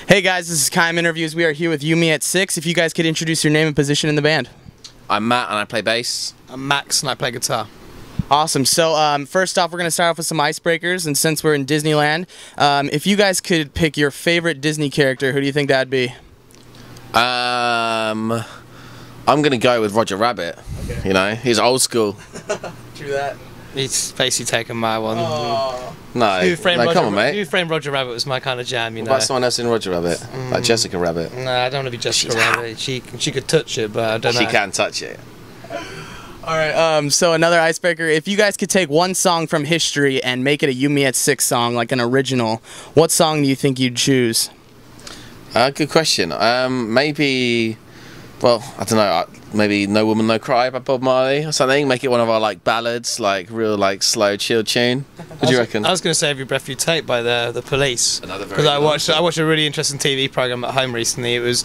Hey guys, this is Kaim Interviews. We are here with Yumi at 6. If you guys could introduce your name and position in the band. I'm Matt and I play bass. I'm Max and I play guitar. Awesome. So first off, we're going to start off with some icebreakers, and since we're in Disneyland, if you guys could pick your favorite Disney character, who do you think that'd be? I'm going to go with Roger Rabbit. Okay. You know, he's old school. True that. He's basically taken my one. Oh. No, come on, mate. Who Framed Roger Rabbit was my kind of jam, you know. What about someone else in Roger Rabbit? Like Jessica Rabbit? No, I don't want to be Jessica Rabbit. She could touch it, but I don't know. She can touch it. Alright, so another icebreaker. If you guys could take one song from history and make it a Yumi at 6 song, like an original, what song do you think you'd choose? Good question. Maybe, well, I don't know, maybe No Woman No Cry by Bob Marley or something. Make it one of our like ballads, like real like slow chill tune. What do you reckon? I was going to say Every Breath You Take by the Police. Because I watched a really interesting TV program at home recently. It was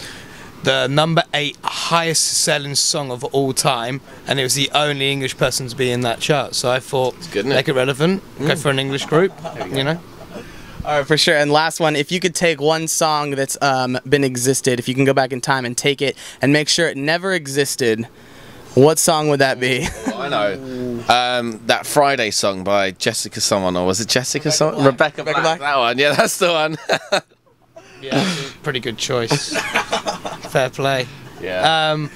the #8 highest selling song of all time, and it was the only English person to be in that chart. So I thought, make it relevant, go for an English group, you know. Alright, for sure. And last one, if you could take one song that's been existed, if you can go back in time and take it and make sure it never existed, what song would that be? Oh, I know. That Friday song by Jessica someone, or was it Jessica someone? Rebecca Black. That one, yeah, that's the one. Yeah, pretty good choice. Fair play. Yeah.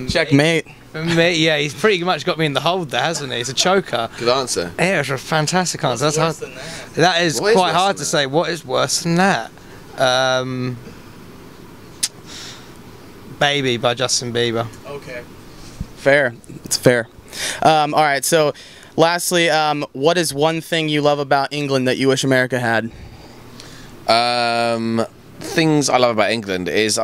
Checkmate. For me, yeah, he's pretty much got me in the hold there, hasn't he? He's a choker. Good answer. Yeah, it's a fantastic answer. That's hard. That is quite hard to say. What is worse than that? Baby by Justin Bieber. Okay. Fair. It's fair. Alright, so lastly, what is one thing you love about England that you wish America had? Things I love about England is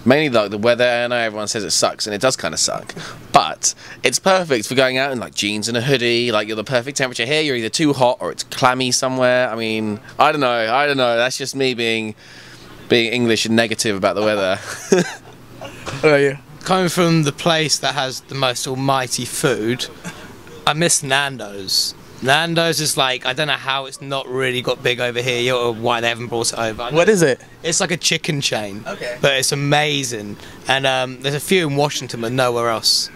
mainly like the weather. I know everyone says it sucks, and it does kind of suck, but it's perfect for going out in like jeans and a hoodie. Like, you're the perfect temperature here. You're either too hot or it's clammy somewhere. I mean, I don't know. That's just me being English and negative about the weather. What about you? Coming from the place that has the most almighty food, I miss Nando's. Nando's is like, I don't know how it's not really got big over here, or why they haven't brought it over. What is it? It's like a chicken chain. Okay. But it's amazing. And there's a few in Washington, but nowhere else.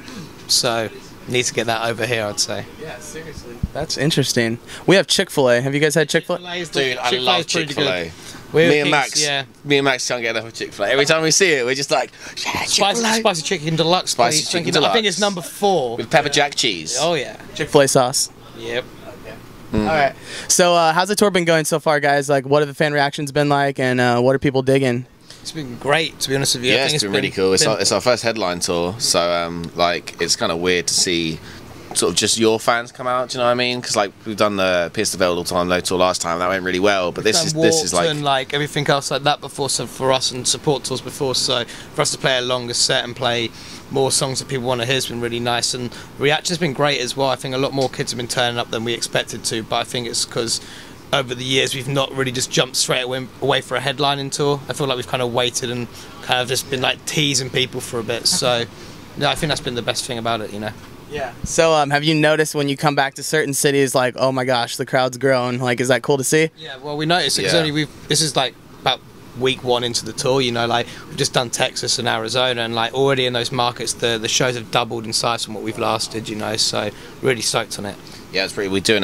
So, need to get that over here, I'd say. Yeah, seriously. That's interesting. We have Chick-Fil-A. Have you guys had Chick-Fil-A? Dude, I love Chick-Fil-A. Me and Max can't get enough of Chick-Fil-A. Every time we see it, we're just like, yeah, spicy chicken deluxe. Spicy chicken deluxe. I think it's #4 with pepper jack cheese. Oh yeah. Chick-Fil-A sauce. Yep. Alright, so how's the tour been going so far, guys? Like, what have the fan reactions been like, and what are people digging? It's been great, to be honest with you. Yeah, it's been really cool. It's our first headline tour, so like, it's kind of weird to see sort of just your fans come out. Do you know what I mean? Because like, we've done the Pierce the Veil All Time Low tour last time, that went really well. But this is like, and like everything else like that before. So for us, and support tours before, so for us to play a longer set and play more songs that people want to hear has been really nice, and the reaction's been great as well. I think a lot more kids have been turning up than we expected to, but I think it's because over the years we've not really just jumped straight away for a headlining tour. I feel like we've kind of waited and kind of just been like teasing people for a bit. So yeah, I think that's been the best thing about it, you know. Yeah. So have you noticed when you come back to certain cities, like, oh my gosh, the crowd's grown? Like, is that cool to see? Yeah. Well, we noticed because this is like about week 1 into the tour, you know, like we've just done Texas and Arizona, and like already in those markets the shows have doubled in size from what we've lasted, you know, so really stoked on it. Yeah, it's pretty. We're doing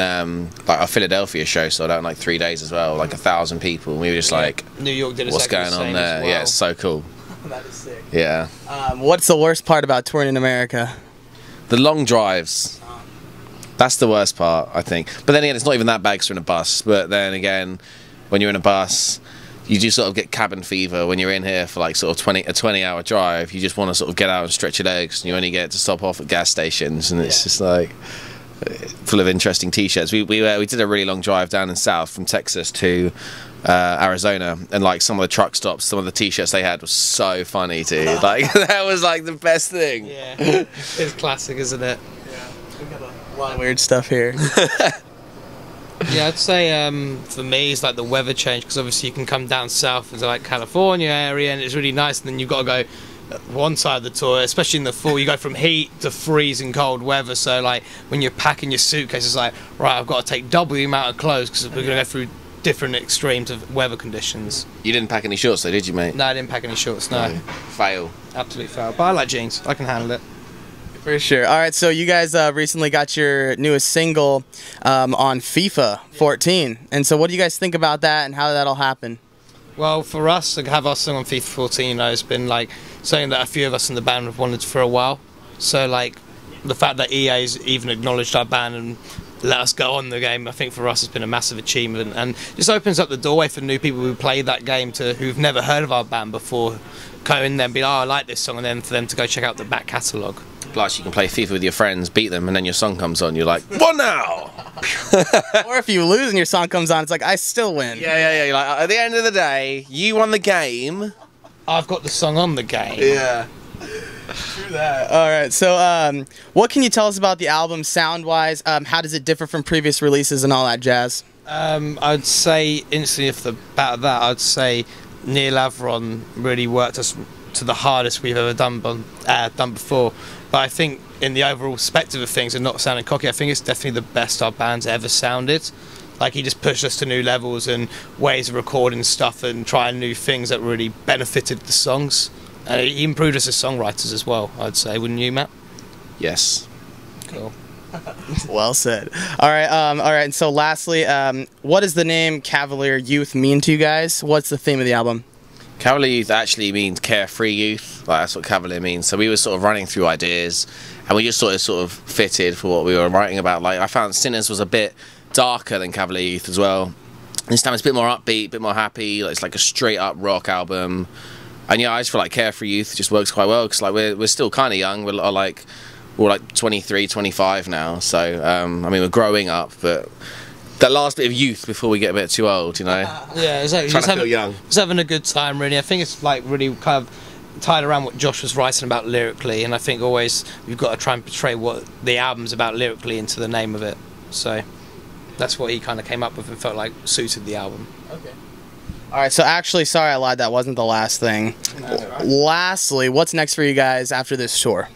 like our Philadelphia show sold out in like 3 days as well, like 1,000 people, and we were just like, New York did what's going on there? Well. Yeah, it's so cool. That is sick. Yeah. What's the worst part about touring in America? The long drives. That's the worst part, I think. But then again, it's not even that bad because we're in a bus. But then again, when you're in a bus, you do sort of get cabin fever when you're in here for like sort of a 20-hour drive. You just want to sort of get out and stretch your legs, and you only get to stop off at gas stations, and it's just like full of interesting t-shirts. We did a really long drive down in south from Texas to Arizona, and like some of the truck stops, some of the t-shirts they had was so funny too. Like, that was like the best thing. Yeah, it's classic, isn't it? Yeah, we got a lot of weird stuff here. Yeah, I'd say for me it's like the weather change, because obviously you can come down south into like California area and it's really nice, and then you've got to go one side of the tour, especially in the fall. You go from heat to freezing cold weather, so like when you're packing your suitcase, it's like, right, I've got to take double the amount of clothes because we're going to go through different extremes of weather conditions. You didn't pack any shorts though, did you, mate? No, I didn't pack any shorts, no. Fail. Absolute fail. But I like jeans. I can handle it. For sure. All right, so you guys recently got your newest single on FIFA 14. And so what do you guys think about that and how that'll happen? Well, for us to have our song on FIFA 14, you know, it's been like something that a few of us in the band have wanted for a while. So like the fact that EA's even acknowledged our band and let us go on the game, I think for us has been a massive achievement, and just opens up the doorway for new people who play that game who've never heard of our band before, go in there and be like, oh, I like this song, and then for them to go check out the back catalogue. Plus, you can play FIFA with your friends, beat them, and then your song comes on. You're like, what now? Or if you lose and your song comes on, it's like, I still win. Yeah. You're like, at the end of the day, you won the game. I've got the song on the game. Yeah. True that. All right, so what can you tell us about the album sound-wise? How does it differ from previous releases and all that jazz? I'd say instantly off the bat of that, I'd say Neil Avron really worked us to the hardest we've ever done before. But I think in the overall perspective of things and not sounding cocky, I think it's definitely the best our band's ever sounded. Like, he just pushed us to new levels and ways of recording stuff and trying new things that really benefited the songs. And he improved us as songwriters as well, I'd say, wouldn't you, Matt? Yes. Cool. Well said. All right. And so lastly, what does the name Cavalier Youth mean to you guys? What's the theme of the album? Cavalier Youth actually means carefree youth. Like, that's what Cavalier means. So we were sort of running through ideas, and we just sort of fitted for what we were writing about. Like, I found Sinners was a bit darker than Cavalier Youth as well. This time it's a bit more upbeat, a bit more happy. Like, it's like a straight up rock album. And yeah, I just feel like Carefree Youth just works quite well because like we're still kind of young. We're like 23, 25 now. So I mean, we're growing up, but that last bit of youth before we get a bit too old, you know. Yeah, exactly. Trying to feel young. Just having a good time, really. I think it's like really kind of tied around what Josh was writing about lyrically, and I think always we've got to try and portray what the album's about lyrically into the name of it. So that's what he kind of came up with and felt like suited the album. Okay. All right, so actually, sorry I lied, that wasn't the last thing. Lastly, what's next for you guys after this tour?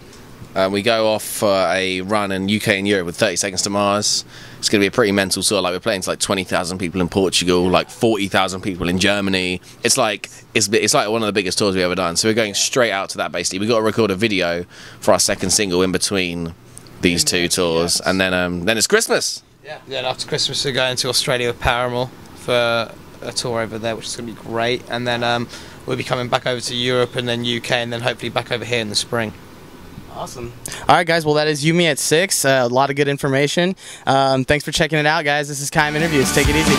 We go off for a run in UK and Europe with 30 Seconds to Mars. It's going to be a pretty mental tour. Like, we're playing to like 20,000 people in Portugal, like 40,000 people in Germany. It's like one of the biggest tours we've ever done. So we're going straight out to that basically. We've got to record a video for our second single in between these two tours, and then it's Christmas. Yeah. Then after Christmas we're going to Australia with Paramore for a tour over there, which is going to be great, and then we'll be coming back over to Europe and then UK and then hopefully back over here in the spring. Awesome. All right, guys, well, that is You Me at 6. A lot of good information. Thanks for checking it out, guys. This is Kaim Interviews. Take it easy.